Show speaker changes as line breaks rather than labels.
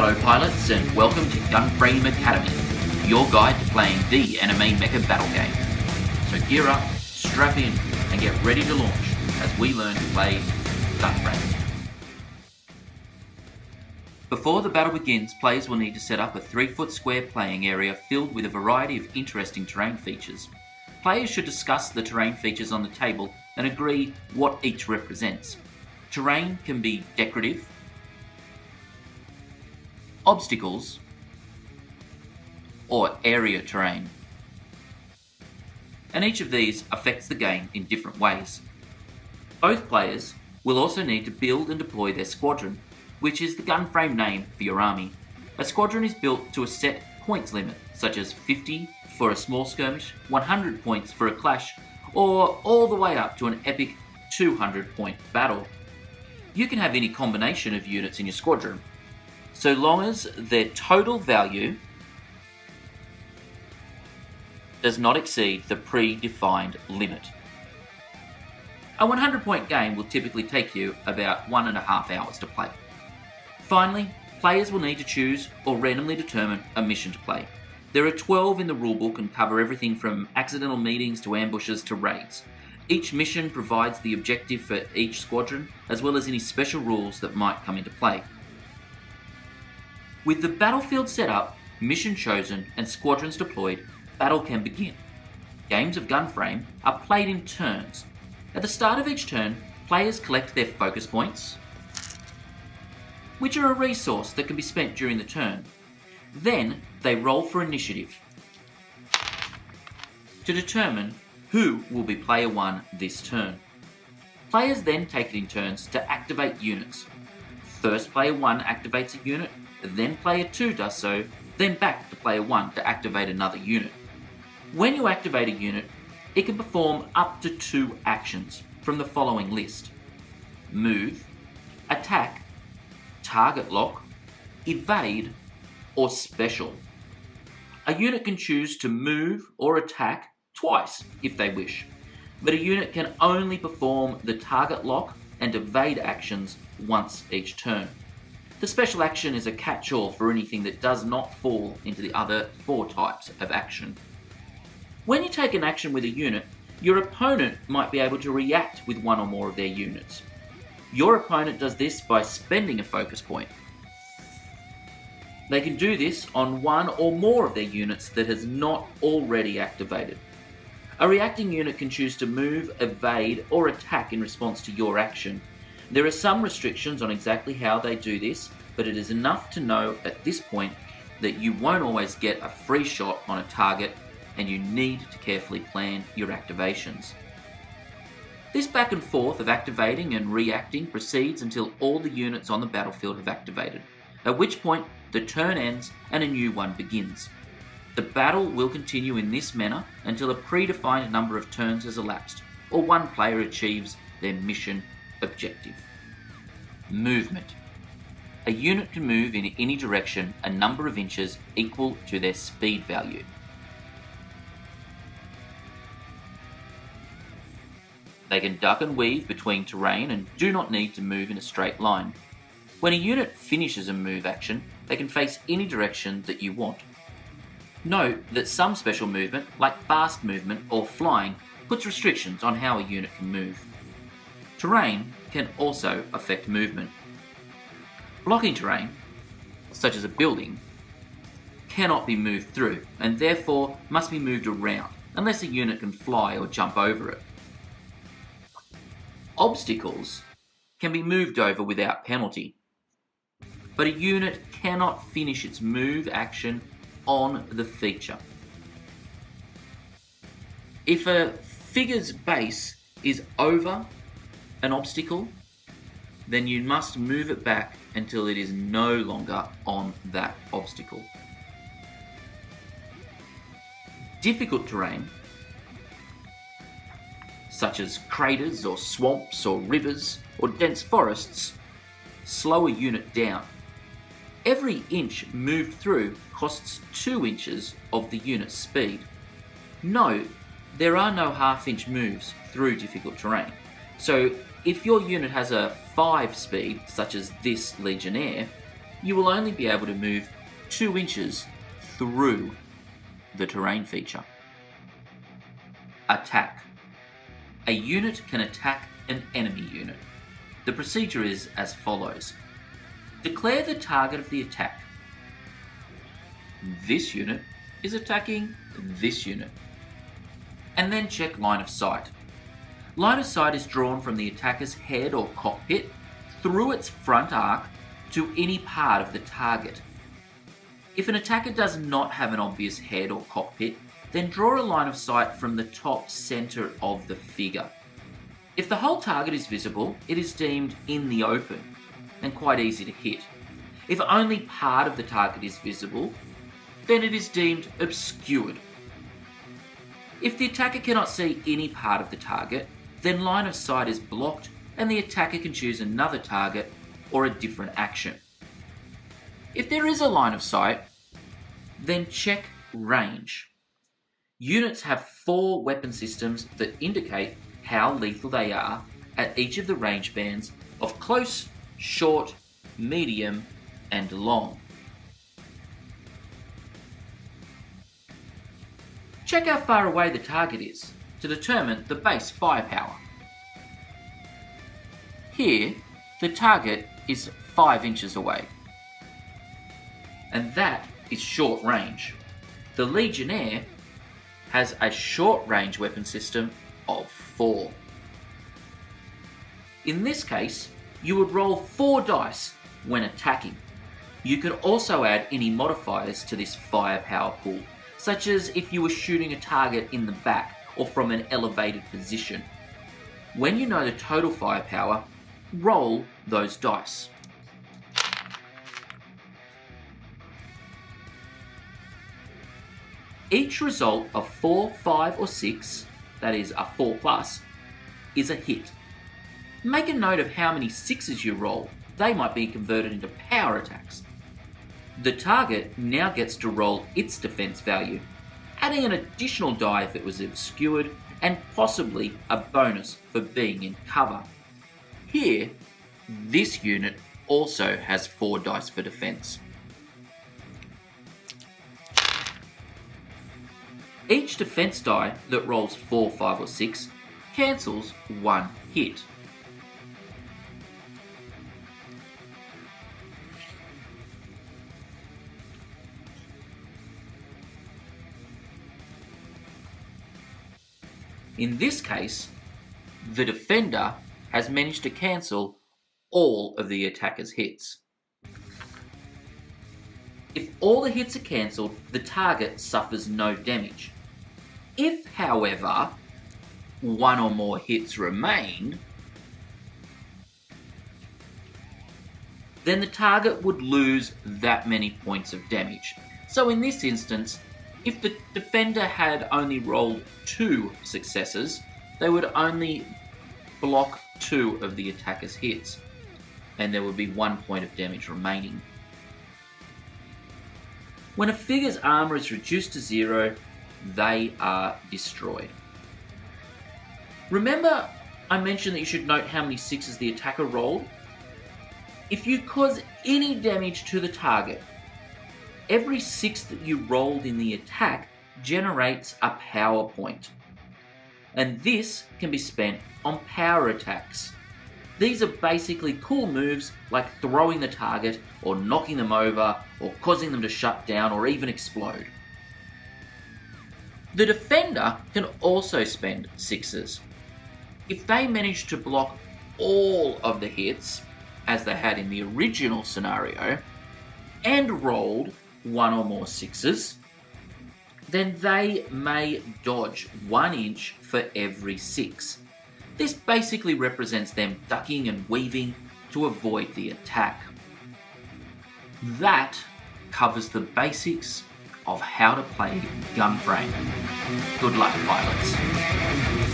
Hello pilots and welcome to GunFrame Academy, your guide to playing the anime mecha battle game. So gear up, strap in and get ready to launch as we learn to play GunFrame. Before the battle begins, players will need to set up a 3-foot square playing area filled with a variety of interesting terrain features. Players should discuss the terrain features on the table and agree what each represents. Terrain can be decorative, obstacles, or area terrain. And each of these affects the game in different ways. Both players will also need to build and deploy their squadron, which is the GunFrame name for your army. A squadron is built to a set points limit, such as 50 for a small skirmish, 100 points for a clash, or all the way up to an epic 200-point battle. You can have any combination of units in your squadron, so long as their total value does not exceed the predefined limit. A 100-point game will typically take you about 1.5 hours to play. Finally, players will need to choose or randomly determine a mission to play. There are 12 in the rulebook and cover everything from accidental meetings to ambushes to raids. Each mission provides the objective for each squadron, as well as any special rules that might come into play. With the battlefield set up, mission chosen, and squadrons deployed, battle can begin. Games of GunFrame are played in turns. At the start of each turn, players collect their focus points, which are a resource that can be spent during the turn. Then they roll for initiative to determine who will be player 1 this turn. Players then take it in turns to activate units. First player 1 activates a unit, then player 2 does so, then back to player 1 to activate another unit. When you activate a unit, it can perform up to 2 actions from the following list: move, attack, target lock, evade, or special. A unit can choose to move or attack twice if they wish, but a unit can only perform the target lock and evade actions once each turn. The special action is a catch-all for anything that does not fall into the other 4 types of action. When you take an action with a unit, your opponent might be able to react with one or more of their units. Your opponent does this by spending a focus point. They can do this on one or more of their units that has not already activated. A reacting unit can choose to move, evade, or attack in response to your action. There are some restrictions on exactly how they do this, but it is enough to know at this point that you won't always get a free shot on a target, and you need to carefully plan your activations. This back and forth of activating and reacting proceeds until all the units on the battlefield have activated, at which point the turn ends and a new one begins. The battle will continue in this manner until a predefined number of turns has elapsed, or one player achieves their mission objective. Movement. A unit can move in any direction a number of inches equal to their speed value. They can duck and weave between terrain and do not need to move in a straight line. When a unit finishes a move action, they can face any direction that you want. Note that some special movement, like fast movement or flying, puts restrictions on how a unit can move. Terrain can also affect movement. Blocking terrain, such as a building, cannot be moved through and therefore must be moved around unless a unit can fly or jump over it. Obstacles can be moved over without penalty, but a unit cannot finish its move action on the feature. If a figure's base is over an obstacle, then you must move it back until it is no longer on that obstacle. Difficult terrain, such as craters or swamps or rivers or dense forests, slow a unit down. Every inch moved through costs 2 inches of the unit's speed. Note, there are no half-inch moves through difficult terrain, so if your unit has a 5 speed, such as this Legionnaire, you will only be able to move 2 inches through the terrain feature. Attack. A unit can attack an enemy unit. The procedure is as follows. Declare the target of the attack. This unit is attacking this unit. And then check line of sight. Line of sight is drawn from the attacker's head or cockpit through its front arc to any part of the target. If an attacker does not have an obvious head or cockpit, then draw a line of sight from the top center of the figure. If the whole target is visible, it is deemed in the open and quite easy to hit. If only part of the target is visible, then it is deemed obscured. If the attacker cannot see any part of the target, then line of sight is blocked and the attacker can choose another target or a different action. If there is a line of sight, then check range. Units have 4 weapon systems that indicate how lethal they are at each of the range bands of close, short, medium, and long. Check how far away the target is to determine the base firepower. Here, the target is 5 inches away, and that is short range. The Legionnaire has a short range weapon system of 4. In this case, you would roll 4 dice when attacking. You can also add any modifiers to this firepower pool, such as if you were shooting a target in the back or from an elevated position. When you know the total firepower, roll those dice. Each result of 4, 5 or 6, that is a 4 plus, is a hit. Make a note of how many 6s you roll. They might be converted into power attacks. The target now gets to roll its defense value, adding an additional die if it was obscured, and possibly a bonus for being in cover. Here, this unit also has 4 dice for defense. Each defense die that rolls 4, 5 or 6 cancels 1 hit. In this case, the defender has managed to cancel all of the attacker's hits. If all the hits are cancelled, the target suffers no damage. If, however, 1 or more hits remain, then the target would lose that many points of damage. So in this instance, if the defender had only rolled 2 successes, they would only block 2 of the attacker's hits, and there would be 1 point of damage remaining. When a figure's armour is reduced to 0, they are destroyed. Remember I mentioned that you should note how many 6s the attacker rolled? If you cause any damage to the target, every 6 that you rolled in the attack generates a power point. And this can be spent on power attacks. These are basically cool moves like throwing the target or knocking them over or causing them to shut down or even explode. The defender can also spend 6s. If they manage to block all of the hits, as they had in the original scenario, and rolled 1 or more 6s, then they may dodge 1 inch for every 6. This basically represents them ducking and weaving to avoid the attack. That covers the basics of how to play GunFrame. Good luck, pilots.